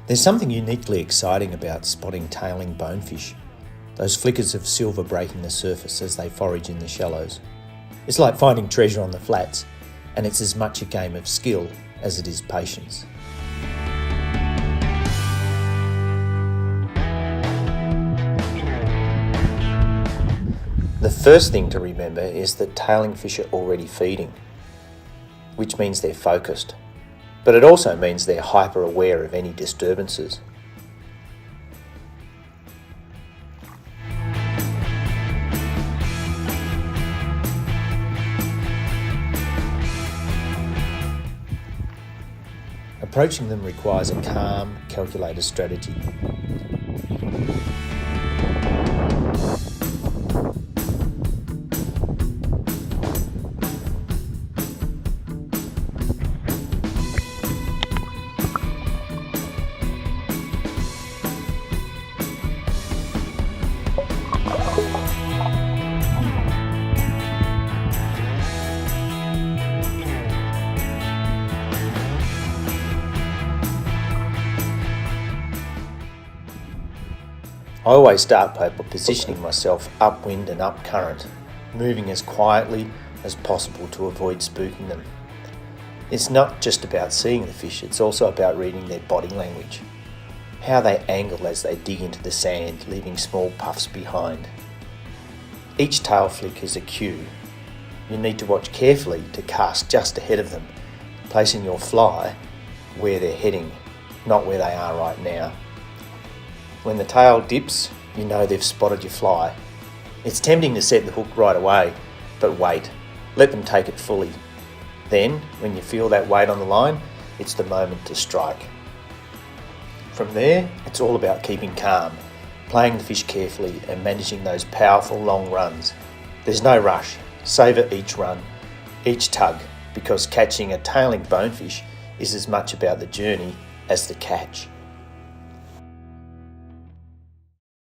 There's something uniquely exciting about spotting tailing bonefish, those flickers of silver breaking the surface as they forage in the shallows. It's like finding treasure on the flats, and it's as much a game of skill as it is patience. The first thing to remember is that tailing fish are already feeding, which means they're focused, but it also means they're hyper aware of any disturbances. Approaching them requires a calm, calculated strategy. I always start by positioning myself upwind and up current, moving as quietly as possible to avoid spooking them. It's not just about seeing the fish, it's also about reading their body language, how they angle as they dig into the sand, leaving small puffs behind. Each tail flick is a cue. You need to watch carefully to cast just ahead of them, placing your fly where they're heading, not where they are right now. When the tail dips, you know they've spotted your fly. It's tempting to set the hook right away, but wait, let them take it fully. Then, when you feel that weight on the line, it's the moment to strike. From there, it's all about keeping calm, playing the fish carefully and managing those powerful long runs. There's no rush, savour each run, each tug, because catching a tailing bonefish is as much about the journey as the catch.